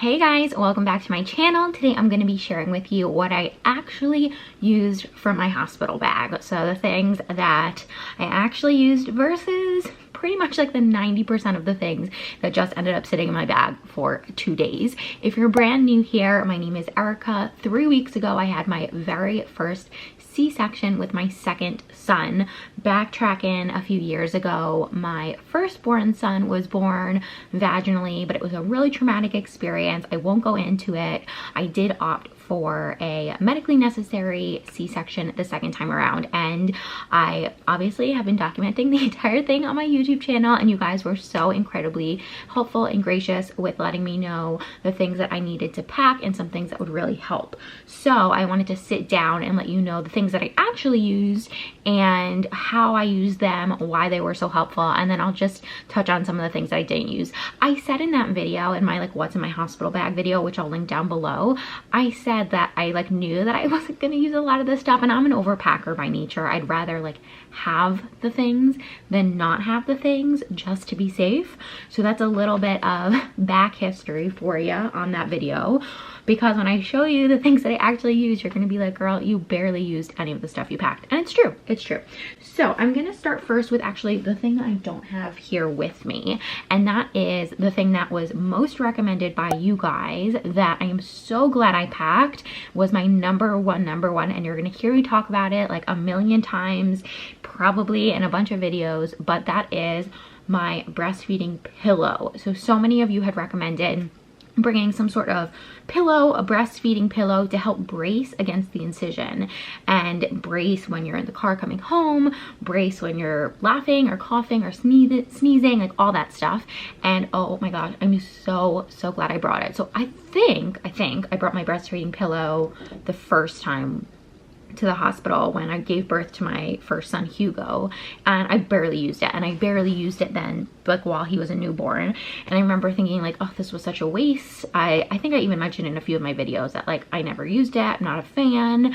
Hey guys, welcome back to my channel. Today I'm going to be sharing with you what I actually used for my hospital bag. So the things that I actually used versus pretty much like the 90% of the things that just ended up sitting in my bag for 2 days. If you're brand new here, my name is Erica. 3 weeks ago, I had my very first C-section with my second son. Backtracking a few years ago, my firstborn son was born vaginally, but it was a really traumatic experience. I won't go into it. I did opt for a medically necessary C-section the second time around, and I obviously have been documenting the entire thing on my YouTube channel, and you guys were so incredibly helpful and gracious with letting me know the things that I needed to pack and some things that would really help. So I wanted to sit down and let you know the things that I actually used and how I used them, why they were so helpful, and then I'll just touch on some of the things that I didn't use. I said in that video, in my like what's in my hospital bag video, which I'll link down below, I said that I like knew that I wasn't going to use a lot of this stuff, and I'm an overpacker by nature. I'd rather like have the things than not have the things just to be safe. So that's a little bit of back history for you on that video, because when I show you the things that I actually used, you're going to be like, girl, you barely used any of the stuff you packed. And it's true. It's true. So I'm going to start first with actually the thing that I don't have here with me. And that is the thing that was most recommended by you guys that I am so glad I packed, was my number one. And you're going to hear me talk about it like a million times, probably in a bunch of videos, but that is my breastfeeding pillow. So many of you had recommended bringing some sort of pillow, a breastfeeding pillow, to help brace against the incision and brace when you're in the car coming home, brace when you're laughing or coughing or sneezing, like all that stuff. And oh my gosh, I'm so glad I brought it. So I think I brought my breastfeeding pillow the first time to the hospital when I gave birth to my first son, Hugo, and I barely used it. And I barely used it then, like while he was a newborn. And I remember thinking like, oh, this was such a waste. I think I even mentioned in a few of my videos that like I never used it, I'm not a fan.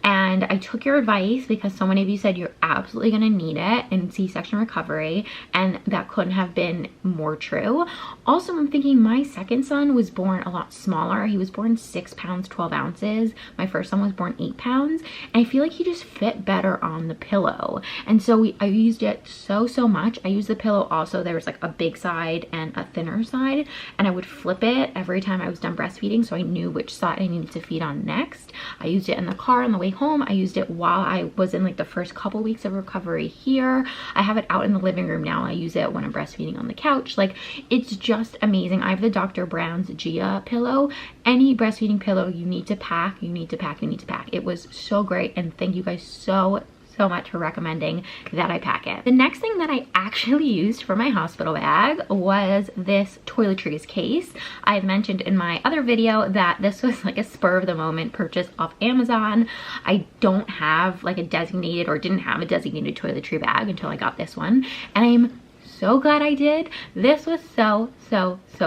And I took your advice because so many of you said you're absolutely gonna need it in C-section recovery, and that couldn't have been more true. Also, I'm thinking my second son was born a lot smaller. He was born 6 pounds 12 ounces. My first son was born 8 pounds. And I feel like he just fit better on the pillow. And so I used it so much. I used the pillow also. There was like a big side and a thinner side, and I would flip it every time I was done breastfeeding, so I knew which side I needed to feed on next. I used it in the car on the way home. I used it while I was in like the first couple weeks of recovery here. I have it out in the living room now. I use it when I'm breastfeeding on the couch. Like, it's just amazing. I have the Dr. Brown's Gia pillow. Any breastfeeding pillow you need to pack, you need to pack. It was so great, and thank you guys so much for recommending that I pack it. The next thing that I actually used for my hospital bag was this toiletries case. I've mentioned in my other video that this was like a spur of the moment purchase off Amazon. I don't have like a designated, or didn't have a designated toiletry bag until I got this one, and I'm so glad I did. This was so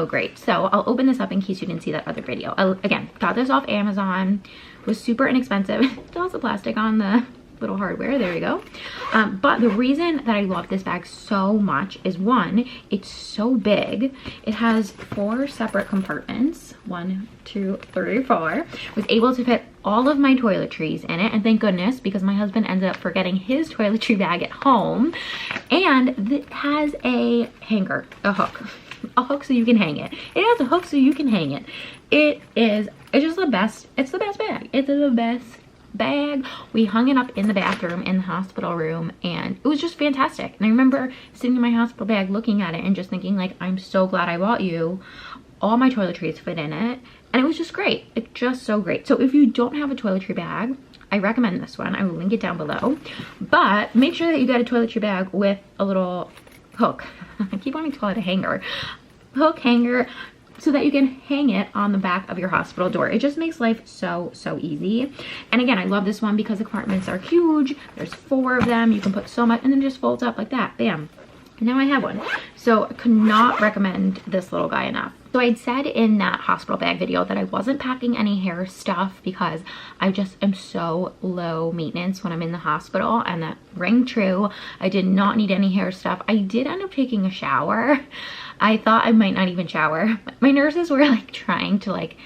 great. So I'll open this up in case you didn't see that other video. Again, got this off Amazon. It was super inexpensive. Still has the plastic on the little hardware, there you go. But the reason that I love this bag so much is, one, it's so big. It has 4 separate compartments, 1, 2, 3, 4. Was able to fit all of my toiletries in it, and thank goodness, because my husband ended up forgetting his toiletry bag at home. And it has a hanger, a hook so you can hang it. It has a hook so you can hang it. It's just the best. It's the best bag. It's the best bag. We hung it up in the bathroom in the hospital room, and it was just fantastic. And I remember sitting in my hospital bag looking at it and just thinking like, I'm so glad I bought you. All my toiletries fit in it, and it was just great. It's just so great. So if you don't have a toiletry bag, I recommend this one. I will link it down below, but make sure that you get a toiletry bag with a little hook. I keep wanting to call it a hanger. Hook, hanger, so that you can hang it on the back of your hospital door. It just makes life so easy. And again, I love this one because the compartments are huge. There's 4 of them. You can put so much, and then it just folds up like that. Bam. And now I have one. So I could not recommend this little guy enough. So I'd said in that hospital bag video that I wasn't packing any hair stuff because I just am so low maintenance when I'm in the hospital, and that rang true. I did not need any hair stuff. I did end up taking a shower. I thought I might not even shower. My nurses were like trying to like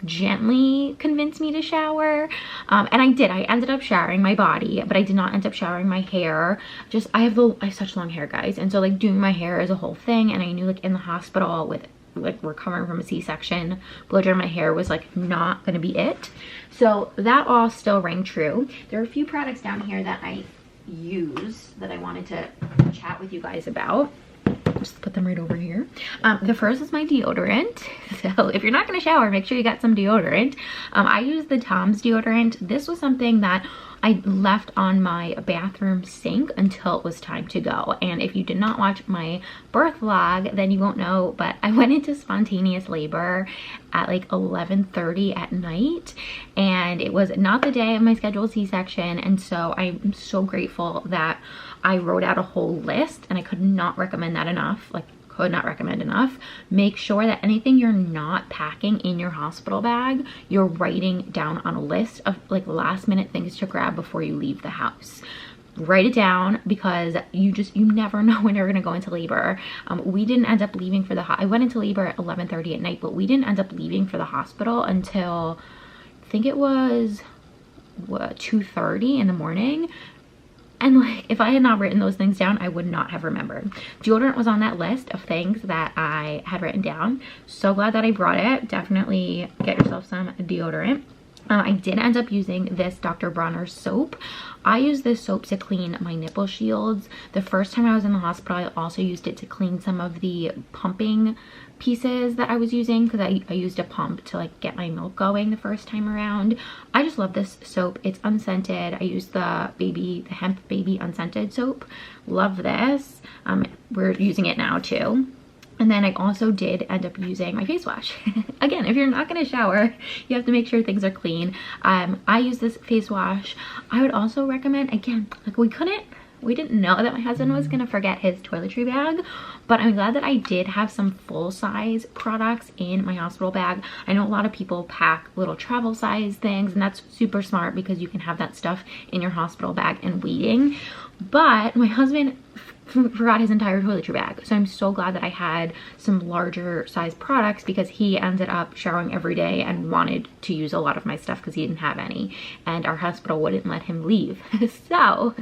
gently convince me to shower, and I did. I ended up showering my body, but I did not end up showering my hair. Just I have such long hair, guys, and so like doing my hair is a whole thing, and I knew like in the hospital with like recovering from a C-section, blow drying my hair was like not gonna be it. So that all still rang true. There are a few products down here that I use that I wanted to chat with you guys about. Just put them right over here. The first is my deodorant. So if you're not gonna shower, make sure you got some deodorant. I use the Tom's deodorant. This was something that I left on my bathroom sink until it was time to go. And if you did not watch my birth vlog, then you won't know, but I went into spontaneous labor at like 11:30 at night, and it was not the day of my scheduled C-section. And so I'm so grateful that I wrote out a whole list, and I could not recommend that enough. Like, could not recommend enough. Make sure that anything you're not packing in your hospital bag, you're writing down on a list of like last minute things to grab before you leave the house. Write it down, because you never know when you're gonna go into labor. We didn't end up leaving for I went into labor at 11:30 at night, but we didn't end up leaving for the hospital until I think it was 2:30 in the morning. And like, if I had not written those things down, I would not have remembered. Deodorant was on that list of things that I had written down. So glad that I brought it. Definitely get yourself some deodorant. I did end up using this Dr. Bronner soap. I use this soap to clean my nipple shields. The first time I was in the hospital, I also used it to clean some of the pumping pieces that I was using, because I used a pump to like get my milk going the first time around. I just love this soap. It's unscented. I use the hemp baby unscented soap. Love this. We're using it now too. And then I also did end up using my face wash. Again, if you're not gonna shower, you have to make sure things are clean. I use this face wash. I would also recommend, again, like we didn't know that my husband was gonna forget his toiletry bag, but I'm glad that I did have some full-size products in my hospital bag. I know a lot of people pack little travel size things, and that's super smart because you can have that stuff in your hospital bag and waiting. But my husband forgot his entire toiletry bag, so I'm so glad that I had some larger size products, because he ended up showering every day and wanted to use a lot of my stuff because he didn't have any, and our hospital wouldn't let him leave. So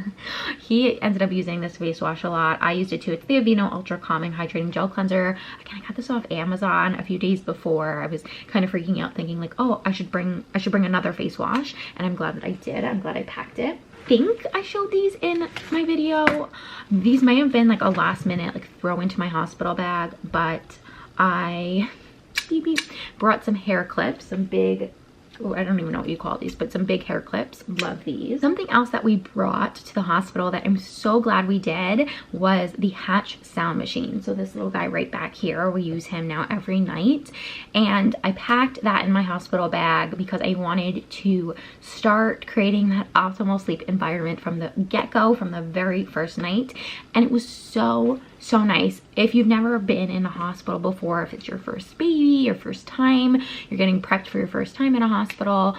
he ended up using this face wash a lot. I used it too. It's the Aveeno Ultra Calming Hydrating Gel Cleanser. Again, I got this off Amazon a few days before. I was kind of freaking out, thinking like, oh, I should bring another face wash, and I'm glad that I did. I'm glad I packed it. Think I showed these in my video. These may have been like a last minute like throw into my hospital bag, but I brought some hair clips, some big, I don't even know what you call these, but some big hair clips. Love these. Something else that we brought to the hospital that I'm so glad we did was the Hatch sound machine. So this little guy right back here, we use him now every night. And I packed that in my hospital bag because I wanted to start creating that optimal sleep environment from the get-go, from the very first night. And it was so nice. If you've never been in a hospital before, if it's your first baby, your first time, you're getting prepped for your first time in a hospital,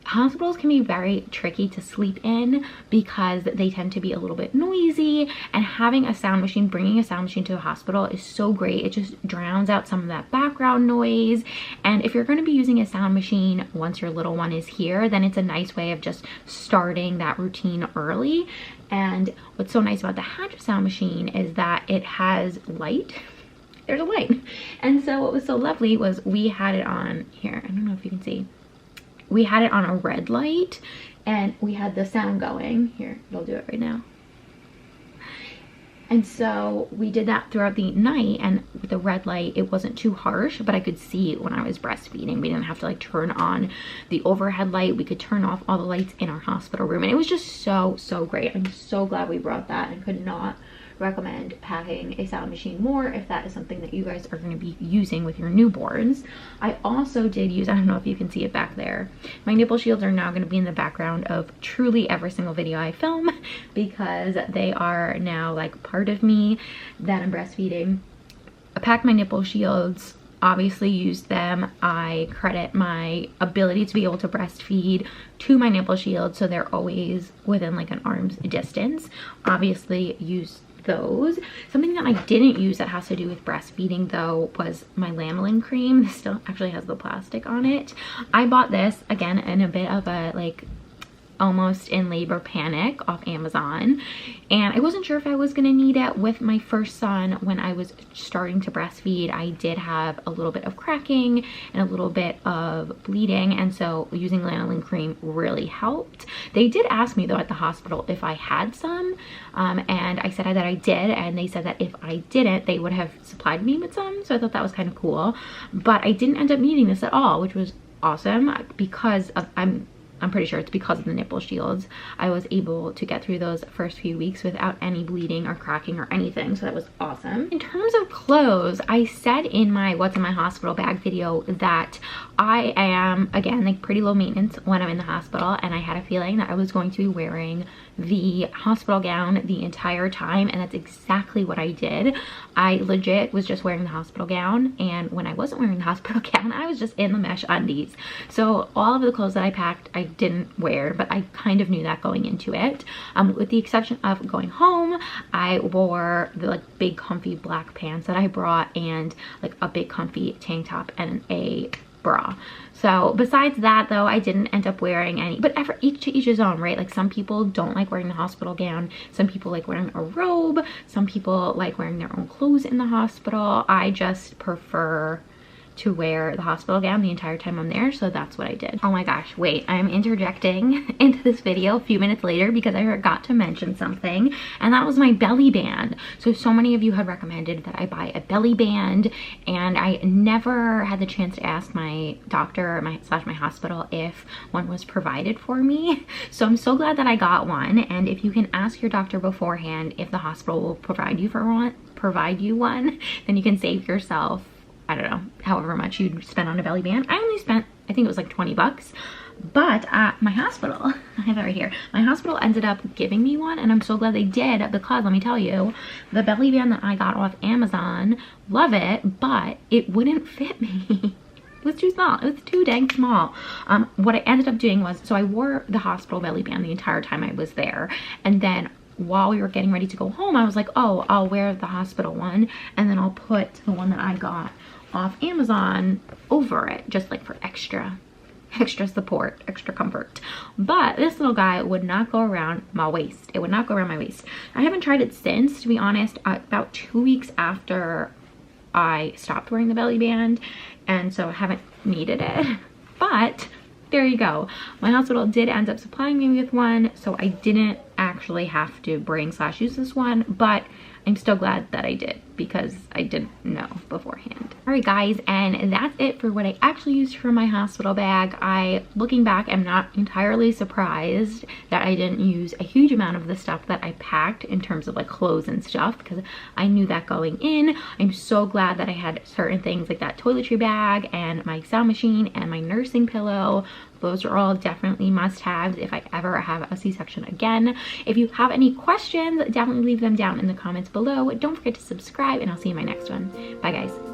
hospitals can be very tricky to sleep in because they tend to be a little bit noisy, and having a sound machine, bringing a sound machine to a hospital is so great. It just drowns out some of that background noise. And if you're going to be using a sound machine once your little one is here, then it's a nice way of just starting that routine early. And what's so nice about the Hatch sound machine is that it has light. There's a light. And so what was so lovely was we had it on here. I don't know if you can see. We had it on a red light, and we had the sound going. Here, it'll do it right now. And so we did that throughout the night, and with the red light, it wasn't too harsh, but I could see when I was breastfeeding. We didn't have to like turn on the overhead light. We could turn off all the lights in our hospital room, and it was just so great. I'm so glad we brought that, and could not recommend packing a sound machine more if that is something that you guys are going to be using with your newborns. I also did use, I don't know if you can see it back there, my nipple shields are now going to be in the background of truly every single video I film, because they are now like part of me that I'm breastfeeding. I packed my nipple shields obviously used them. I credit my ability to be able to breastfeed to my nipple shields, so they're always within like an arm's distance. Obviously used those. Something that I didn't use that has to do with breastfeeding though was my lanolin cream. This still actually has the plastic on it. I bought this again in a bit of a like almost in labor panic off Amazon, and I wasn't sure if I was gonna need it with my first son. When I was starting to breastfeed, I did have a little bit of cracking and a little bit of bleeding, and so using lanolin cream really helped. They did ask me though at the hospital if I had some, and I said that I did, and they said that if I didn't, they would have supplied me with some, so I thought that was kind of cool. But I didn't end up needing this at all, which was awesome, because of I'm pretty sure it's because of the nipple shields. I was able to get through those first few weeks without any bleeding or cracking or anything, so that was awesome. In terms of clothes, I said in my what's in my hospital bag video that I am, again, like pretty low maintenance when I'm in the hospital, and I had a feeling that I was going to be wearing the hospital gown the entire time, and that's exactly what I did. I legit was just wearing the hospital gown, and when I wasn't wearing the hospital gown, I was just in the mesh undies. So all of the clothes that I packed, I didn't wear, but I kind of knew that going into it. With the exception of going home, I wore the like big comfy black pants that I brought, and like a big comfy tank top and a bra. So besides that though, I didn't end up wearing any, but each to each his own, right? Like some people don't like wearing the hospital gown, some people like wearing a robe, some people like wearing their own clothes in the hospital. I just prefer to wear the hospital gown the entire time I'm there, so that's what I did. Oh my gosh, wait, I'm interjecting into this video a few minutes later because I forgot to mention something, and that was my belly band. So many of you have recommended that I buy a belly band, and I never had the chance to ask my doctor slash my hospital if one was provided for me. So I'm so glad that I got one, and if you can ask your doctor beforehand if the hospital will provide you one, then you can save yourself, I don't know, however much you'd spend on a belly band. I only spent, I think it was like 20 bucks. But my hospital, I have it right here, my hospital ended up giving me one, and I'm so glad they did, because let me tell you, the belly band that I got off Amazon, love it, but it wouldn't fit me. It was too small. It was too dang small. What I ended up doing was, so I wore the hospital belly band the entire time I was there, and then while we were getting ready to go home, I was like, oh, I'll wear the hospital one, and then I'll put the one that I got off Amazon over it, just like for extra support, extra comfort. But this little guy would not go around my waist. It would not go around my waist. I haven't tried it since, to be honest. About 2 weeks after I stopped wearing the belly band, and so I haven't needed it. But there you go. My hospital did end up supplying me with one, so I didn't actually have to bring / use this one, but I'm still glad that I did, because I didn't know beforehand. All right guys, and that's it for what I actually used for my hospital bag. Looking back, I'm not entirely surprised that I didn't use a huge amount of the stuff that I packed in terms of like clothes and stuff, because I knew that going in. I'm so glad that I had certain things like that toiletry bag and my sound machine and my nursing pillow. Those are all definitely must-haves if I ever have a C-section again. If you have any questions, definitely leave them down in the comments below. Don't forget to subscribe, and I'll see you in my next one. Bye guys.